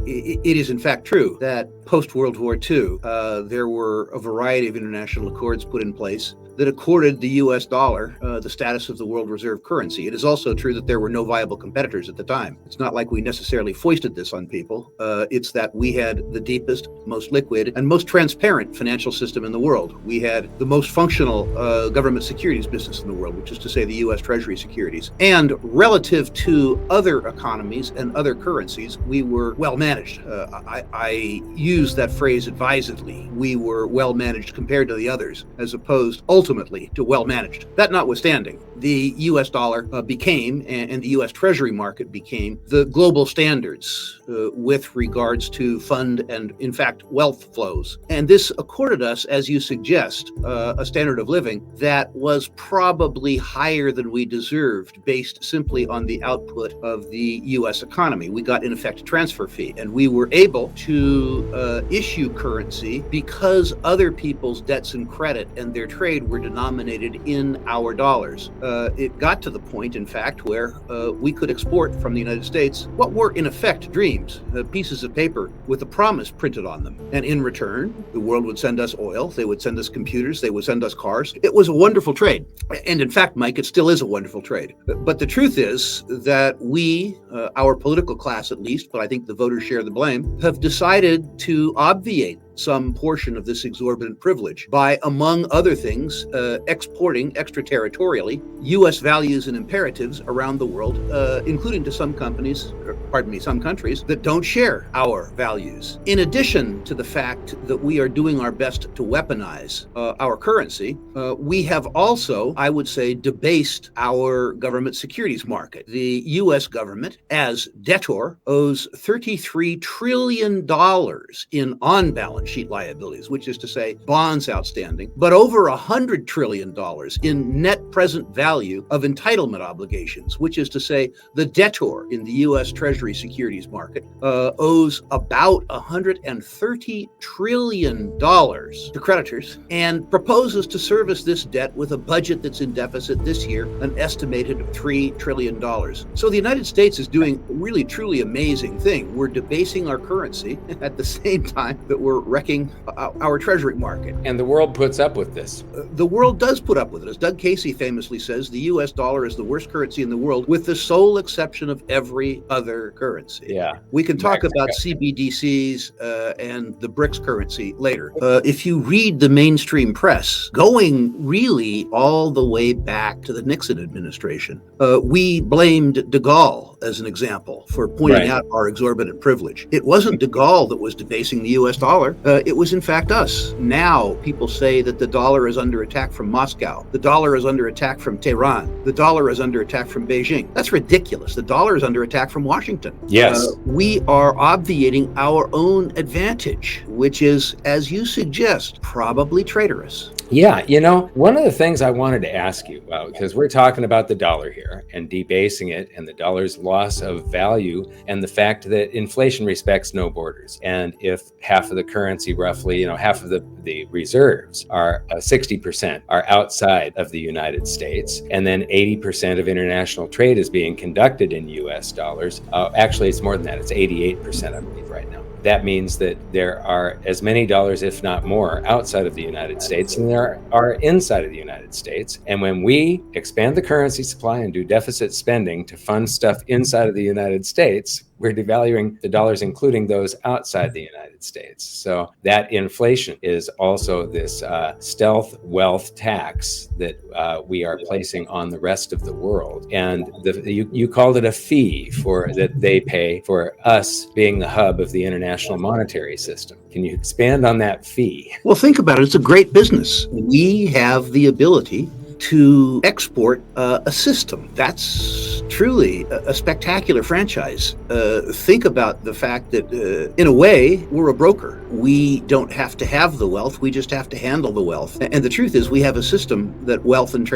it is in fact true that post-World War II, there were a variety of international accords put in place that accorded the U.S. dollar the status of the world reserve currency. It is also true that there were no viable competitors at the time. It's not like we necessarily foisted this on people. It's that we had the deepest, most liquid, and most transparent financial system in the world. We had the most functional government securities business in the world, which is to say the U.S. Treasury securities. And relative to other economies and other currencies, we were well managed. I use that phrase advisedly. We were well managed compared to the others, as opposed ultimately to well managed. That notwithstanding, the U.S. dollar became, and the U.S. Treasury market became, the global standards with regards to fund and, in fact, wealth flows. And this accorded us, as you suggest, a standard of living that was probably higher than we deserved based simply on the output of the U.S. economy. We got, in effect, a transfer fee, and we were able to issue currency because other people's debts and credit and their trade were denominated in our dollars. It got to the point, in fact, where we could export from the United States what were, in effect, dreams, pieces of paper with a promise printed on them. And in return, the world would send us oil, they would send us computers, they would send us cars. It was a wonderful trade. And in fact, Mike, it still is a wonderful trade. But the truth is that we, our political class at least, but I think the voters share the blame, have decided to obviate some portion of this exorbitant privilege by, among other things, exporting extraterritorially U.S. values and imperatives around the world, including to some countries that don't share our values. In addition to the fact that we are doing our best to weaponize our currency, we have also, I would say, debased our government securities market. The U.S. government, as debtor, owes $33 trillion in on-balance sheet liabilities, which is to say bonds outstanding, but over $100 trillion in net present value of entitlement obligations, which is to say the debtor in the U.S. Treasury securities market owes about $130 trillion to creditors and proposes to service this debt with a budget that's in deficit this year, an estimated $3 trillion. So the United States is doing a really, truly amazing thing. We're debasing our currency at the same time that we're wrecking our treasury market. And the world puts up with this. The world does put up with it. As Doug Casey famously says, the U.S. dollar is the worst currency in the world, with the sole exception of every other currency. Yeah. We can talk about CBDCs and the BRICS currency later. If you read the mainstream press, going really all the way back to the Nixon administration, we blamed de Gaulle as an example for pointing out our exorbitant privilege. It wasn't de Gaulle that was debasing the U.S. dollar. It was in fact us. Now people say that the dollar is under attack from Moscow. The dollar is under attack from Tehran. The dollar is under attack from Beijing. That's ridiculous. The dollar is under attack from Washington. Yes. We are obviating our own advantage, which is, as you suggest, probably traitorous. Yeah, one of the things I wanted to ask you about, because we're talking about the dollar here and debasing it and the dollar's loss of value and the fact that inflation respects no borders. And if half of the currency, roughly, half of the reserves are 60% are outside of the United States, and then 80% of international trade is being conducted in US dollars. Actually, it's more than that. It's 88%, I believe, right now. That means that there are as many dollars, if not more, outside of the United States than there are inside of the United States. And when we expand the currency supply and do deficit spending to fund stuff inside of the United States, we're devaluing the dollars, including those outside the United States. So that inflation is also this stealth wealth tax that we are placing on the rest of the world. And you called it a fee that they pay for us being the hub of the international monetary system. Can you expand on that fee? Well, think about it. It's a great business. We have the ability to export a system. That's truly a spectacular franchise. Think about the fact that, in a way, we're a broker. We don't have to have the wealth. We just have to handle the wealth. And the truth is, we have a system that wealth and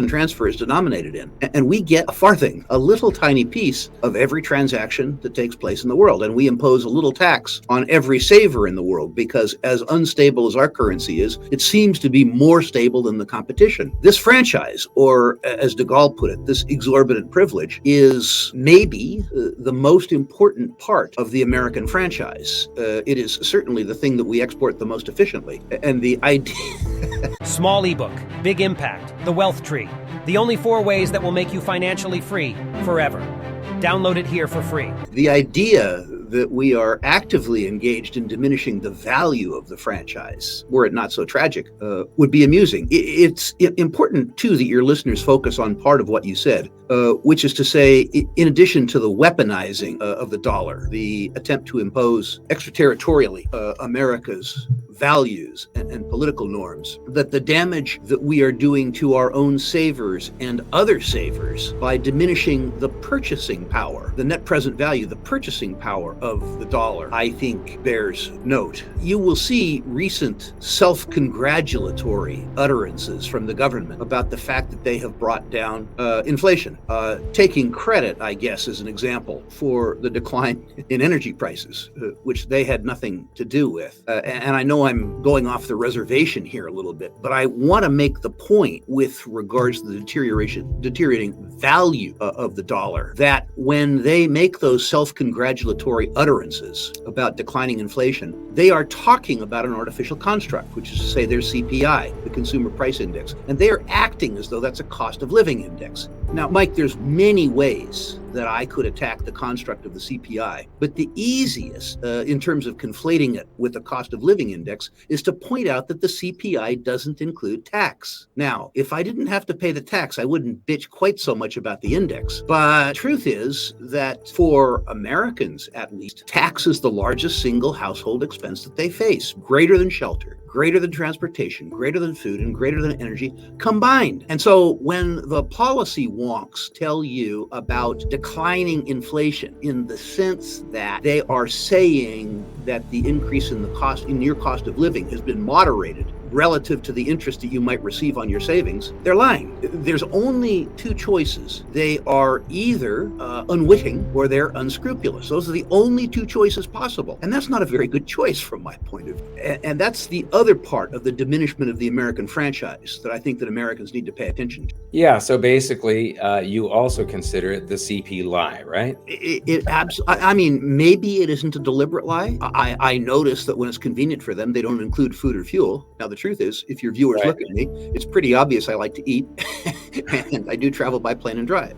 transfer is denominated in. And we get a farthing, a little tiny piece of every transaction that takes place in the world. And we impose a little tax on every saver in the world, because as unstable as our currency is, it seems to be more stable than the competition. This franchise, or as de Gaulle put it, this exorbitant privilege, is maybe the most important part of the American franchise. It is certainly the thing that we export the most efficiently. And the idea... Small ebook, big impact, the wealth tree. The only 4 ways that will make you financially free forever. Download it here for free. The idea that we are actively engaged in diminishing the value of the franchise, were it not so tragic, would be amusing. It's important, too, that your listeners focus on part of what you said, which is to say, in addition to the weaponizing of the dollar, the attempt to impose extraterritorially America's values and political norms, that the damage that we are doing to our own savers and other savers by diminishing the purchasing power, the net present value, the purchasing power of the dollar, I think bears note. You will see recent self-congratulatory utterances from the government about the fact that they have brought down inflation, taking credit, I guess, as an example for the decline in energy prices, which they had nothing to do with. And I know I'm going off the reservation here a little bit, but I want to make the point with regards to the deteriorating value of the dollar, that when they make those self-congratulatory utterances about declining inflation, they are talking about an artificial construct, which is to say their CPI, the Consumer Price Index, and they are acting as though that's a cost of living index. Now, Mike, there's many ways that I could attack the construct of the CPI, but the easiest, in terms of conflating it with the cost of living index, is to point out that the CPI doesn't include tax. Now, if I didn't have to pay the tax, I wouldn't bitch quite so much about the index. But truth is that for Americans, at least, tax is the largest single household expense that they face, greater than shelter, greater than transportation, greater than food, and greater than energy combined. And so when the policy wonks tell you about declining inflation in the sense that they are saying that the increase in your cost of living has been moderated relative to the interest that you might receive on your savings, they're lying. There's only 2 choices. They are either unwitting or they're unscrupulous. Those are the only 2 choices possible. And that's not a very good choice from my point of view. And that's the other part of the diminishment of the American franchise that I think that Americans need to pay attention to. Yeah, so basically, you also consider it the CP lie, right? I mean, maybe it isn't a deliberate lie. I notice that when it's convenient for them, they don't include food or fuel. Now, the truth is, if your viewers look at me, it's pretty obvious I like to eat, and I do travel by plane and drive.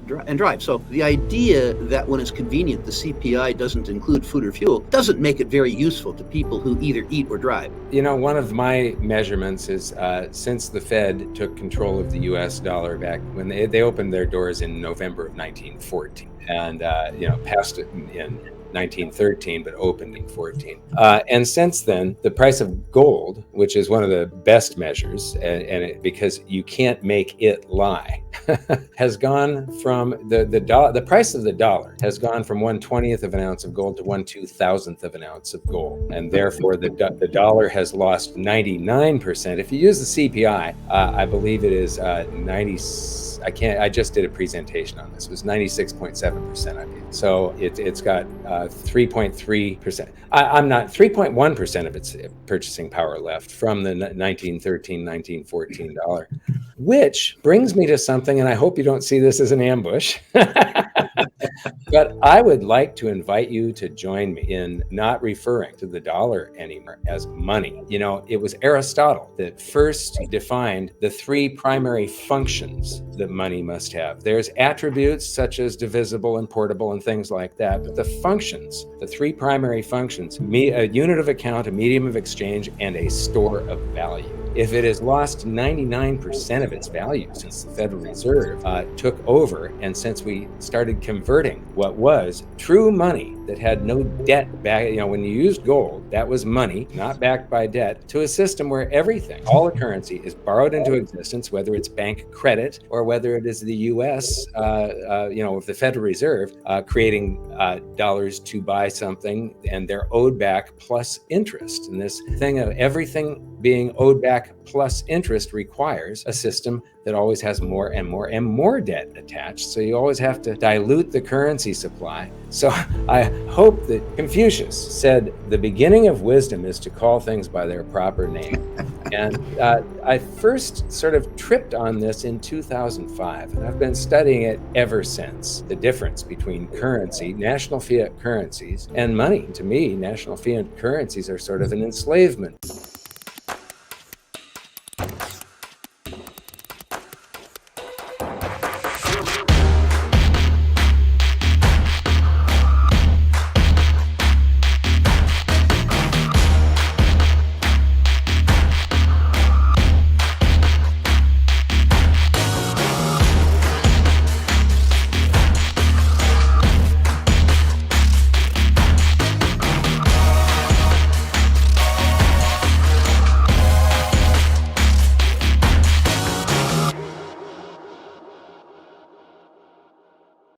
So the idea that when it's convenient, the CPI doesn't include food or fuel doesn't make it very useful to people who either eat or drive. You know, one of my measurements is since the Fed took control of the U.S. dollar back when they opened their doors in November of 1914, and passed it in 1913, but opened in 14. And since then, the price of gold, which is one of the best measures, because you can't make it lie, has gone from the price of the dollar has gone from 1/20th of an ounce of gold to 1/2000th of an ounce of gold, and therefore the dollar has lost 99%. If you use the CPI, I believe it is 90. I just did a presentation on this. It was 96.7%, I mean. So it's got 3.3%. I'm not 3.1% of its purchasing power left from the 1913, 1914 dollar, which brings me to something, and I hope you don't see this as an ambush. But I would like to invite you to join me in not referring to the dollar anymore as money. You know, it was Aristotle that first defined the 3 primary functions that money must have. There's attributes such as divisible and portable and things like that, but the functions, the 3 primary functions, a unit of account, a medium of exchange, and a store of value. If it has lost 99% of its value since the Federal Reserve took over, and since we started converting what was true money that had no debt back, when you used gold, that was money not backed by debt, to a system where everything, all the currency, is borrowed into existence, whether it's bank credit or whether it is the U.S., of the Federal Reserve creating dollars to buy something, and they're owed back plus interest. And this thing of everything being owed back plus interest requires a system that always has more and more and more debt attached. So you always have to dilute the currency supply. So I hope that Confucius said the beginning of wisdom is to call things by their proper name. And I first sort of tripped on this in 2005, and I've been studying it ever since. The difference between currency, national fiat currencies, and money. To me, national fiat currencies are sort of an enslavement.